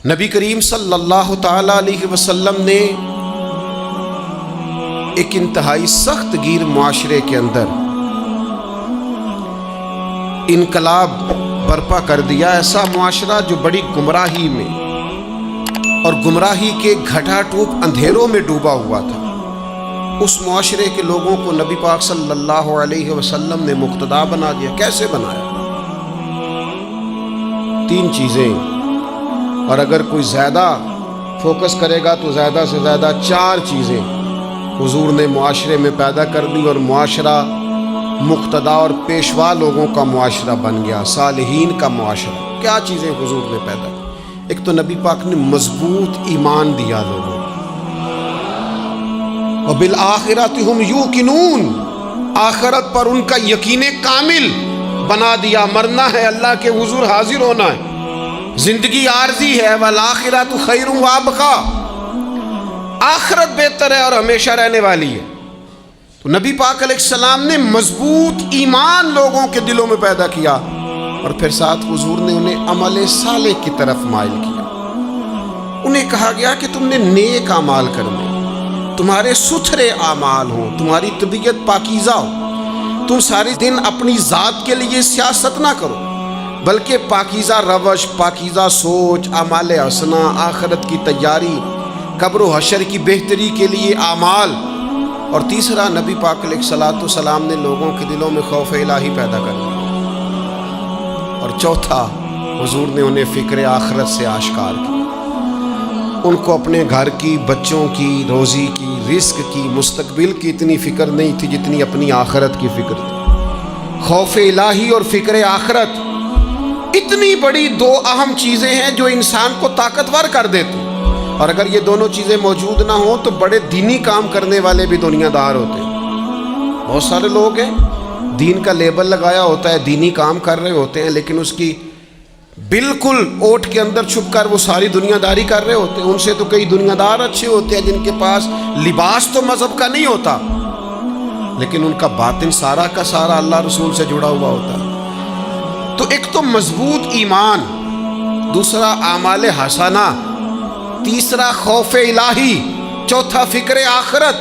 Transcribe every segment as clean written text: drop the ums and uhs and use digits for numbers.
نبی کریم صلی اللہ تعالی علیہ وسلم نے ایک انتہائی سخت گیر معاشرے کے اندر انقلاب برپا کر دیا، ایسا معاشرہ جو بڑی گمراہی میں اور گمراہی کے گھٹا ٹوپ اندھیروں میں ڈوبا ہوا تھا۔ اس معاشرے کے لوگوں کو نبی پاک صلی اللہ علیہ وسلم نے مقتدا بنا دیا۔ کیسے بنایا؟ 3 چیزیں، اور اگر کوئی زیادہ فوکس کرے گا تو زیادہ سے زیادہ 4 چیزیں حضور نے معاشرے میں پیدا کر دی، اور معاشرہ مقتدا اور پیشوا لوگوں کا معاشرہ بن گیا، صالحین کا معاشرہ۔ کیا چیزیں حضور نے پیدا کی؟ ایک تو نبی پاک نے مضبوط ایمان دیا لوگوں کو، وبالآخرۃ ھم یوقنون، آخرت پر ان کا یقین کامل بنا دیا۔ مرنا ہے، اللہ کے حضور حاضر ہونا ہے، زندگی عارضی ہے، والآخرۃ خیر وابقیٰ، آخرت بہتر ہے اور ہمیشہ رہنے والی ہے۔ تو نبی پاک علیہ السلام نے مضبوط ایمان لوگوں کے دلوں میں پیدا کیا، اور پھر ساتھ حضور نے انہیں عمل صالح کی طرف مائل کیا۔ انہیں کہا گیا کہ تم نے نیک اعمال کرنے، تمہارے ستھرے اعمال ہوں، تمہاری طبیعت پاکیزہ ہو، تم سارے دن اپنی ذات کے لیے سیاست نہ کرو، بلکہ پاکیزہ روش، پاکیزہ سوچ، اعمال حسنہ، آخرت کی تیاری، قبر و حشر کی بہتری کے لیے اعمال۔ اور تیسرا، نبی پاک علیہ الصلوۃ والسلام نے لوگوں کے دلوں میں خوف الہی پیدا کر دیا۔ اور چوتھا، حضور نے انہیں فکر آخرت سے آشکار کیا۔ ان کو اپنے گھر کی، بچوں کی، روزی کی، رزق کی، مستقبل کی اتنی فکر نہیں تھی جتنی اپنی آخرت کی فکر تھی۔ خوف الہی اور فکر آخرت اتنی بڑی 2 اہم چیزیں ہیں جو انسان کو طاقتور کر دیتی، اور اگر یہ دونوں چیزیں موجود نہ ہوں تو بڑے دینی کام کرنے والے بھی دنیا دار ہوتے ہیں۔ بہت سارے لوگ ہیں، دین کا لیبل لگایا ہوتا ہے، دینی کام کر رہے ہوتے ہیں، لیکن اس کی بالکل اوٹ کے اندر چھپ کر وہ ساری دنیا داری کر رہے ہوتے ہیں۔ ان سے تو کئی دنیا دار اچھے ہوتے ہیں جن کے پاس لباس تو مذہب کا نہیں ہوتا، لیکن ان کا باطن سارا کا سارا اللہ رسول سے جڑا ہوا ہوتا ہے۔ تو ایک تو مضبوط ایمان، دوسرا اعمال حسنہ، تیسرا خوف الہی، چوتھا فکر آخرت۔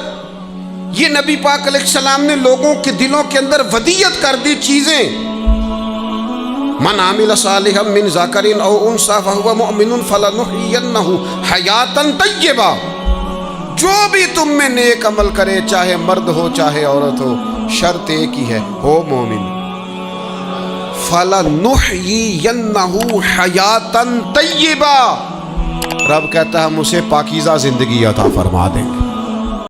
یہ نبی پاک علیہ السلام نے لوگوں کے دلوں کے اندر ودیت کر دی چیزیں۔ من عمل صالحا من ذکر او انثی فہو مؤمن فلنحیینہ حیاۃ طیبہ، جو بھی تم میں نیک عمل کرے، چاہے مرد ہو چاہے عورت ہو، شرط ایک ہی ہے، ہو مومن۔ فلنحیینہ حیاۃ طیبہ، رب کہتا ہے ہم اسے پاکیزہ زندگی عطا فرما دیں گے۔